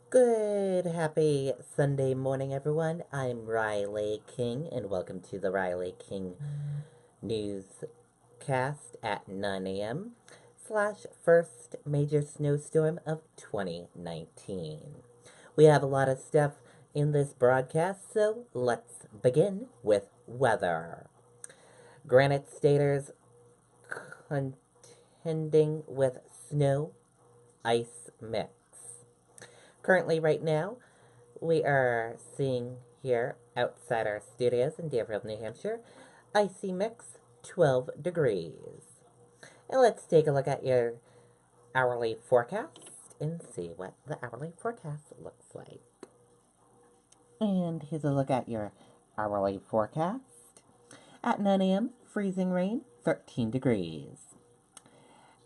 Good, happy Sunday morning, everyone. I'm Riley King, and welcome to the Riley King Newscast at 9 a.m. slash first major snowstorm of 2019. We have a lot of stuff in this broadcast, so let's begin with weather. Granite Staters contending with snow ice mix. Currently, right now, we are seeing here outside our studios in Deerfield, New Hampshire, icy mix 12 degrees. And let's take a look at your hourly forecast and see what the hourly forecast looks like. And here's a look at your hourly forecast. At 9 a.m., freezing rain, 13 degrees.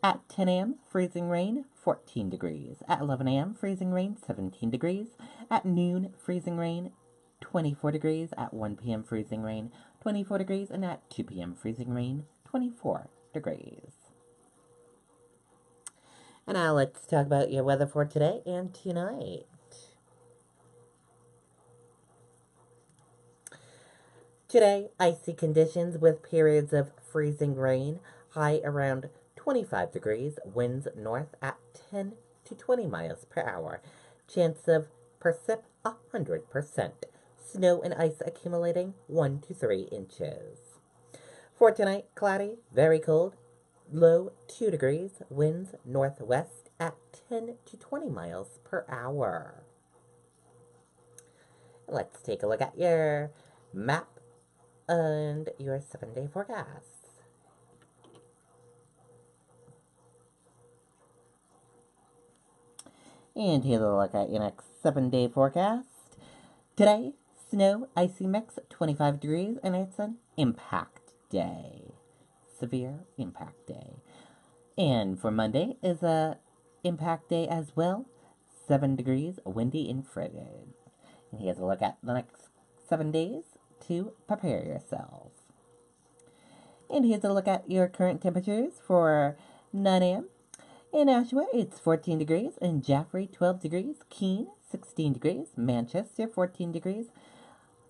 At 10 a.m., freezing rain, 14 degrees. At 11 a.m., freezing rain, 17 degrees. At noon, freezing rain, 24 degrees. At 1 p.m., freezing rain, 24 degrees. And at 2 p.m., freezing rain, 24 degrees. And now let's talk about your weather for today and tonight. Today, icy conditions with periods of freezing rain, high around 25 degrees, winds north at 10 to 20 miles per hour. Chance of precip 100%. Snow and ice accumulating 1 to 3 inches. For tonight, cloudy, very cold, low 2 degrees, winds northwest at 10 to 20 miles per hour. Let's take a look at your map and your 7-day forecast. And here's a look at your next 7-day forecast. Today, snow, icy mix, 25 degrees, and it's an impact day. Severe impact day. And for Monday is a impact day as well. 7 degrees, windy and frigid. And here's a look at the next 7 days to prepare yourselves. And here's a look at your current temperatures for 9 a.m. In Oshawa, it's 14 degrees. In Jaffrey, 12 degrees. Keene, 16 degrees. Manchester, 14 degrees.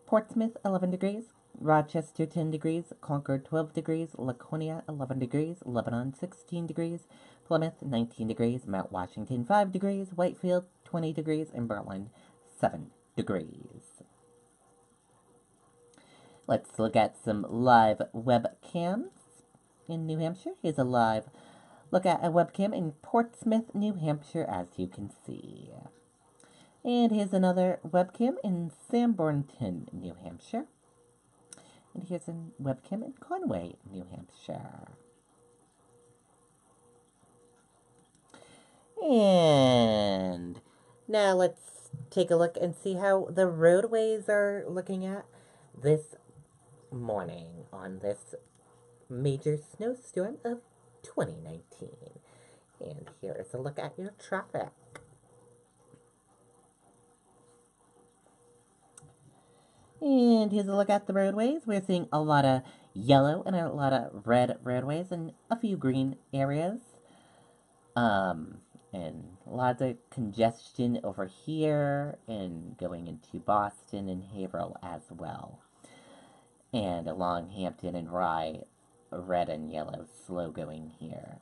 Portsmouth, 11 degrees. Rochester, 10 degrees. Concord, 12 degrees. Laconia, 11 degrees. Lebanon, 16 degrees. Plymouth, 19 degrees. Mount Washington, 5 degrees. Whitefield, 20 degrees. And Berlin, 7 degrees. Let's look at some live webcams in New Hampshire. Here's a live look at a webcam in Portsmouth, New Hampshire, as you can see. And here's another webcam in Sanbornton, New Hampshire. And here's a webcam in Conway, New Hampshire. And now let's take a look and see how the roadways are looking at this morning on this major snowstorm of 2019. And here is a look at your traffic. And here's a look at the roadways. We're seeing a lot of yellow and a lot of red roadways and a few green areas. And lots of congestion over here and going into Boston and Haverhill as well. And along Hampton and Rye, red and yellow, slow going here.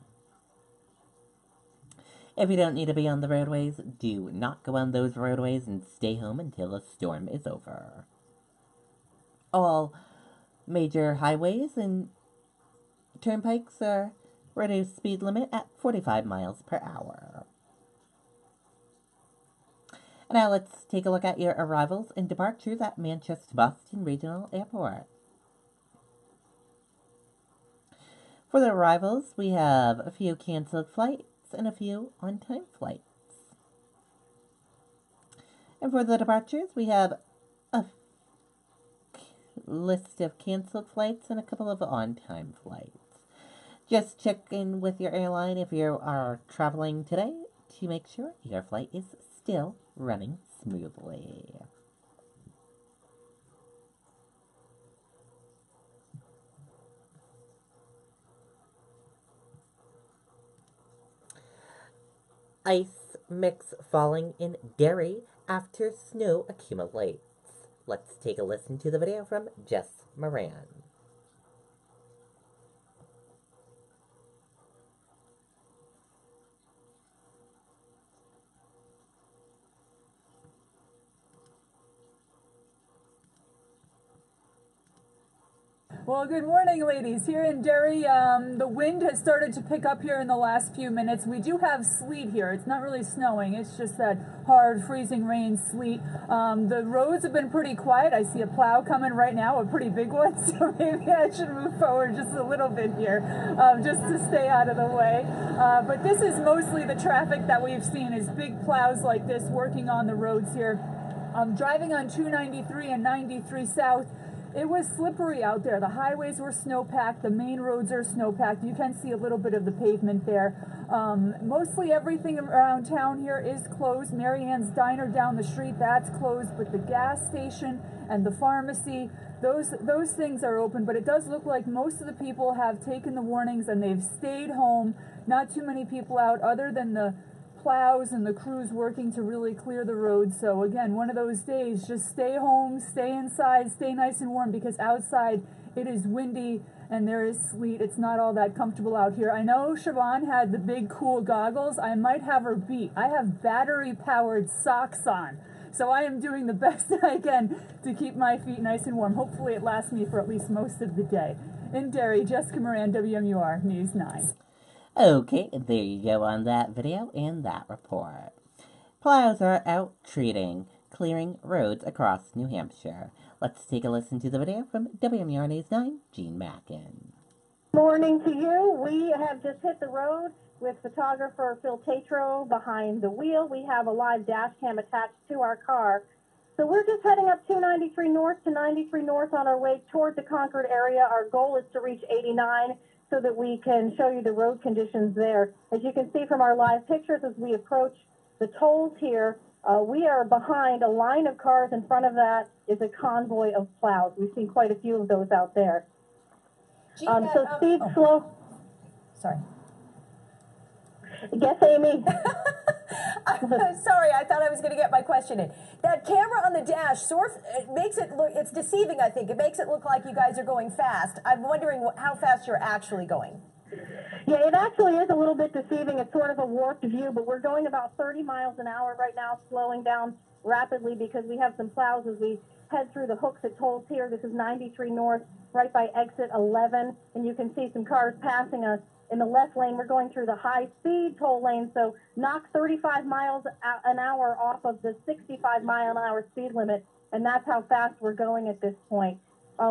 If you don't need to be on the roadways, do not go on those roadways and stay home until the storm is over. All major highways and turnpikes are reduced speed limit at 45 miles per hour. Now let's take a look at your arrivals and departures at Manchester Boston Regional Airport. For the arrivals, we have a few canceled flights and a few on-time flights. And for the departures, we have a list of canceled flights and a couple of on-time flights. Just check in with your airline if you are traveling today to make sure your flight is still running smoothly. Ice mix falling in Derry after snow accumulates. Let's take a listen to the video from Jess Moran. Well, good morning, ladies. Here in Derry, the wind has started to pick up here in the last few minutes. We do have sleet here. It's not really snowing. It's just that hard, freezing rain, sleet. The roads have been pretty quiet. I see a plow coming right now, a pretty big one, so maybe I should move forward just a little bit here, just to stay out of the way. But this is mostly the traffic that we've seen is big plows like this working on the roads here. Driving on 293 and 93 South, it was slippery out there. The highways were snow-packed. The main roads are snow-packed. You can see a little bit of the pavement there. Mostly everything around town here is closed. Mary Ann's Diner down the street, that's closed. But the gas station and the pharmacy, those things are open. But it does look like most of the people have taken the warnings and they've stayed home. Not too many people out other than the plows and the crews working to really clear the roads. So again, one of those days, just stay home, stay inside, stay nice and warm, because outside it is windy and there is sleet. It's not all that comfortable out here. I know Siobhan had the big cool goggles. I might have her beat. I have battery powered socks on, so I am doing the best that I can to keep my feet nice and warm. Hopefully it lasts me for at least most of the day. In Derry, Jessica Moran, WMUR News 9. Okay, there you go on that video and that report. Plows are out clearing roads across New Hampshire. Let's take a listen to the video from WMUR News 9, Jean Mackin. Morning to you. We have just hit the road with photographer Phil Tatro behind the wheel. We have a live dash cam attached to our car. So we're just heading up 293 North to 93 North on our way toward the Concord area. Our goal is to reach 89. So that we can show you the road conditions there. As you can see from our live pictures, as we approach the tolls here, we are behind a line of cars. In front of that is a convoy of plows. We've seen quite a few of those out there. So speed slow. Sorry. Yes, Amy. Sorry, I thought I was going to get my question in. That camera on the dash it makes it look, it's deceiving, I think. It makes it look like you guys are going fast. I'm wondering how fast you're actually going. Yeah, it actually is a little bit deceiving. It's sort of a warped view, but we're going about 30 miles an hour right now, slowing down rapidly because we have some plows as we head through the hooks at tolls here. This is 93 North, right by exit 11, and you can see some cars passing us. In the left lane, we're going through the high-speed toll lane, so knock 35 miles an hour off of the 65-mile-an-hour speed limit, and that's how fast we're going at this point.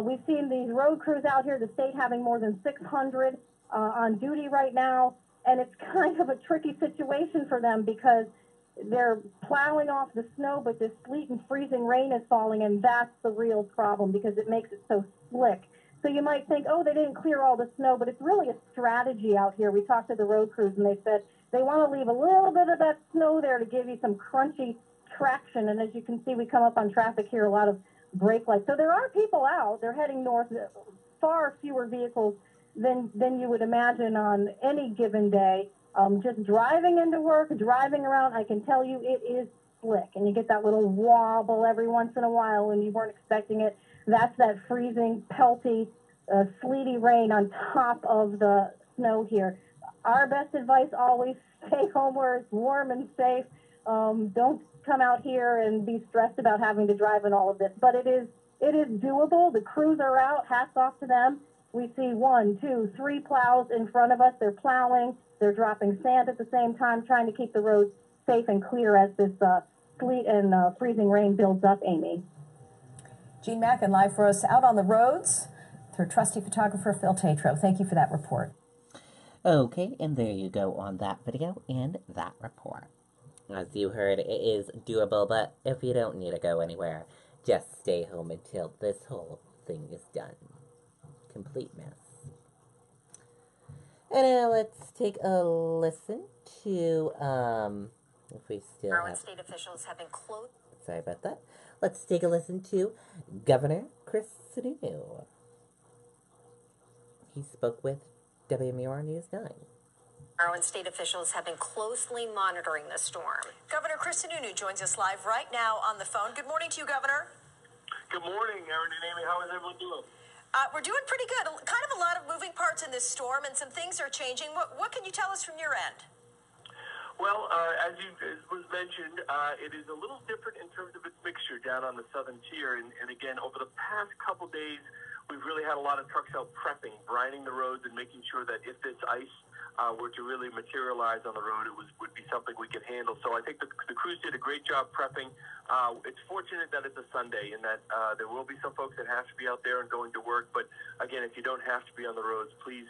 We've seen these road crews out here, the state having more than 600 on duty right now, and it's kind of a tricky situation for them because they're plowing off the snow, but this sleet and freezing rain is falling, and that's the real problem because it makes it so slick. So you might think, oh, they didn't clear all the snow, but it's really a strategy out here. We talked to the road crews, and they said they want to leave a little bit of that snow there to give you some crunchy traction. And as you can see, we come up on traffic here, a lot of brake lights. So there are people out. They're heading north, far fewer vehicles than you would imagine on any given day. Just driving into work, driving around, I can tell you it is slick. And you get that little wobble every once in a while when you weren't expecting it. That's that freezing, pelty, sleety rain on top of the snow here. Our best advice, always stay home where it's warm and safe. Don't come out here and be stressed about having to drive in all of this. But it is doable. The crews are out. Hats off to them. We see 1, 2, 3 plows in front of us. They're plowing. They're dropping sand at the same time, trying to keep the roads safe and clear as this sleet and freezing rain builds up, Amy. Jean Mackin live for us out on the roads through trusty photographer Phil Tatro. Thank you for that report. Okay, and there you go on that video and that report. As you heard, it is doable, but if you don't need to go anywhere, just stay home until this whole thing is done. Complete mess. And now let's take a listen to, if we still Maryland have... state officials have been closed. Sorry about that. Let's take a listen to Governor Chris Sununu. He spoke with WMUR News 9. And state officials have been closely monitoring the storm. Governor Chris Sununu joins us live right now on the phone. Good morning to you, Governor. Good morning, Aaron and Amy. How is everyone doing? We're doing pretty good. Kind of a lot of moving parts in this storm, and some things are changing. What can you tell us from your end? Well, as was mentioned, it is a little different in terms of its mixture down on the southern tier. And again, over the past couple days, we've really had a lot of trucks out prepping, brining the roads, and making sure that if this ice were to really materialize on the road, it would be something we could handle. So I think the crews did a great job prepping. It's fortunate that it's a Sunday and that there will be some folks that have to be out there and going to work. But again, if you don't have to be on the roads, please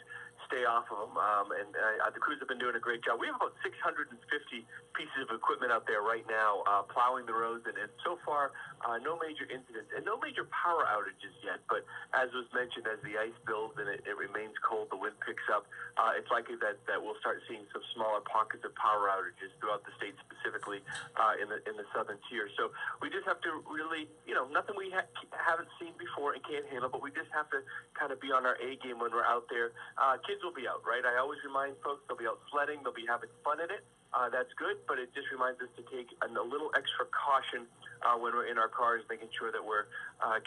stay off of them. The crews have been doing a great job. We have about 650 pieces of equipment out there right now plowing the roads, and so far, no major incidents and no major power outages yet. But as was mentioned, as the ice builds and it remains cold, the wind picks up, it's likely that we'll start seeing some smaller pockets of power outages throughout the state, specifically in the southern tier. So we just have to really, nothing we haven't seen before and can't handle, but we just have to kind of be on our A game when we're out there. Kids will be out, right? I always remind folks they'll be out sledding, they'll be having fun in it. That's good, but it just reminds us to take a little extra caution when we're in our cars, making sure that we're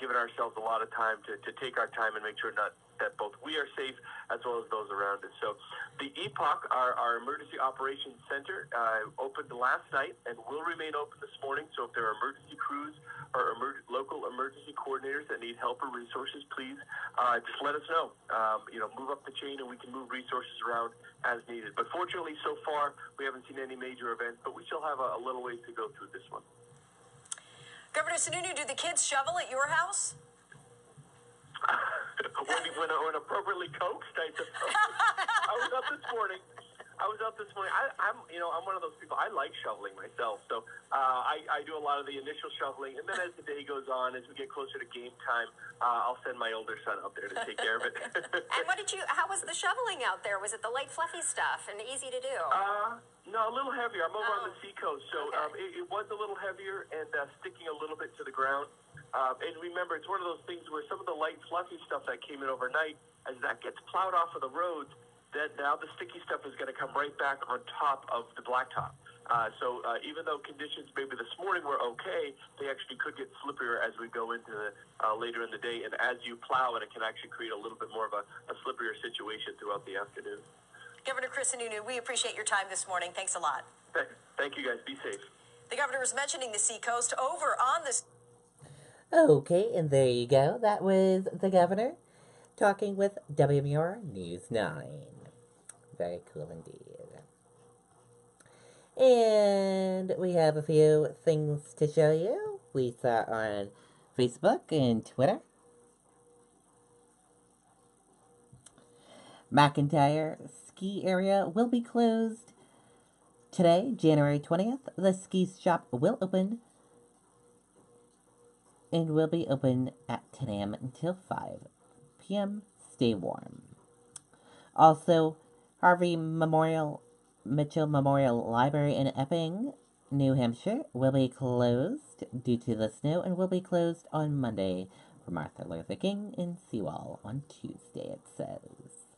giving ourselves a lot of time to take our time and make sure that both we are safe as well as those around us. So the EPOC, our Emergency Operations Center, opened last night and will remain open this morning. So if there are emergency crews or local emergency coordinators that need help or resources, please just let us know. Move up the chain and we can move resources around as needed. But fortunately, so far, we haven't seen any major events, but we still have a little ways to go through this one. Governor Sununu, do the kids shovel at your house? when appropriately coaxed, I suppose. I was up this morning. I'm one of those people. I like shoveling myself, so I do a lot of the initial shoveling, and then as the day goes on, as we get closer to game time, I'll send my older son out there to take care of it. And how was the shoveling out there? Was it the light, fluffy stuff and easy to do? No, a little heavier. I'm over on the seacoast, so okay. It was a little heavier and sticking a little bit to the ground. And remember, it's one of those things where some of the light, fluffy stuff that came in overnight, as that gets plowed off of the roads, that now the sticky stuff is going to come right back on top of the blacktop. So even though conditions maybe this morning were okay, they actually could get slipperier as we go into later in the day. And as you plow it, it can actually create a little bit more of a slipperier situation throughout the afternoon. Governor Chris Sununu, we appreciate your time this morning. Thanks a lot. Thank you, guys. Be safe. The governor was mentioning the seacoast over on the... Okay, and there you go. That was the governor talking with WMUR News 9. Very cool indeed. And we have a few things to show you. We saw on Facebook and Twitter. McIntyre ski area will be closed today, January 20th. The ski shop will open and will be open at 10 a.m. until 5 p.m. Stay warm. Also, Harvey Mitchell Memorial Library in Epping, New Hampshire, will be closed due to the snow and will be closed on Monday for Martin Luther King in Seawall on Tuesday, it says.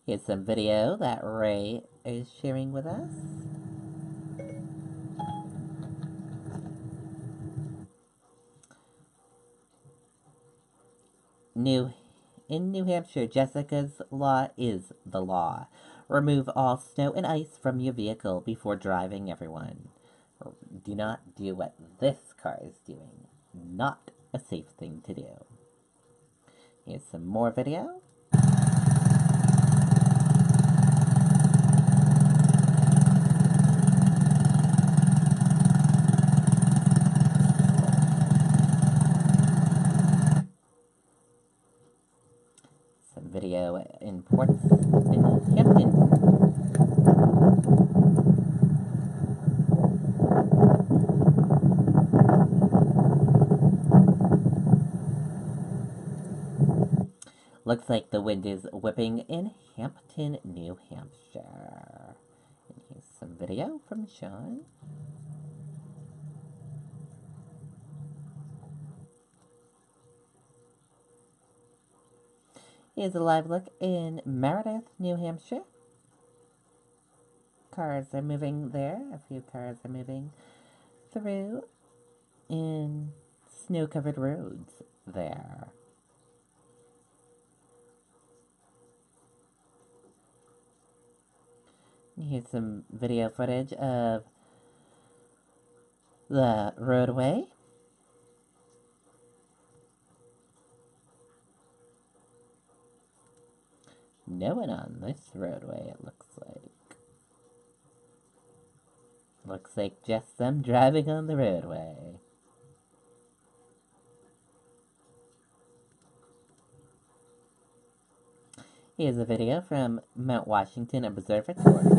Here's some video that Ray is sharing with us. In New Hampshire, Jessica's law is the law. Remove all snow and ice from your vehicle before driving, everyone. Do not do what this car is doing. Not a safe thing to do. Here's some more video. Video in Hampton. Looks like the wind is whipping in Hampton, New Hampshire. And here's some video from Sean. Here's a live look in Meredith, New Hampshire. Cars are moving there. A few cars are moving through in snow-covered roads there. Here's some video footage of the roadway. No one on this roadway, it looks like. Looks like just them driving on the roadway. Here's a video from Mount Washington Observatory.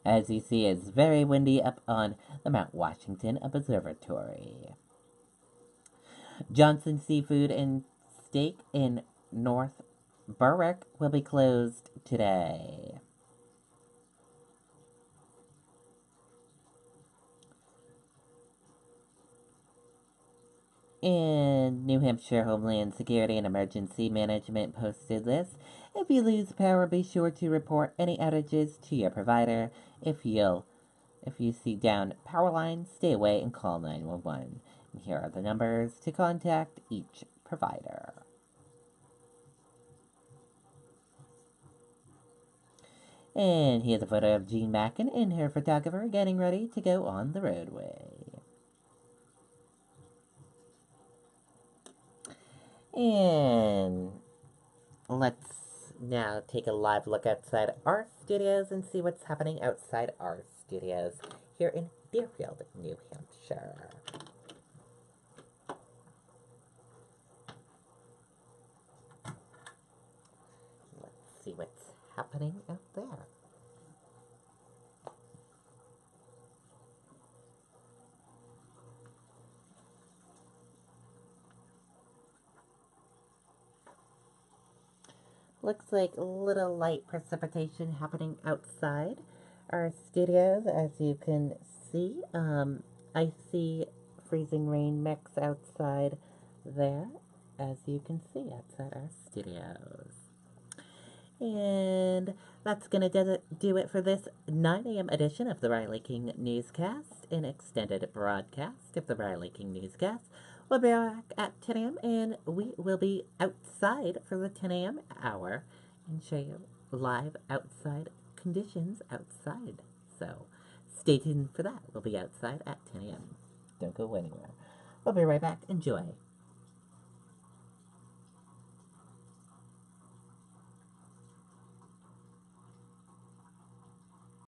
As you see, it's very windy up on the Mount Washington Observatory. Johnson Seafood and Steak in North Berwick will be closed today. And New Hampshire Homeland Security and Emergency Management posted this. If you lose power, be sure to report any outages to your provider. If you see down power lines, stay away and call 911. And here are the numbers to contact each provider. And here's a photo of Jean Mackin and her photographer getting ready to go on the roadway. And let's now take a live look outside our studios and see what's happening outside our studios here in Deerfield, New Hampshire. Let's see what's happening out there. Looks like a little light precipitation happening outside our studios, as you can see. Icy freezing rain mix outside there, as you can see outside our studios. And that's going to do it for this 9 a.m. edition of the Riley King Newscast, an extended broadcast of the Riley King Newscast. We'll be back at 10 a.m. and we will be outside for the 10 a.m. hour and show you live outside conditions outside. So stay tuned for that. We'll be outside at 10 a.m. Don't go anywhere. We'll be right back. Enjoy.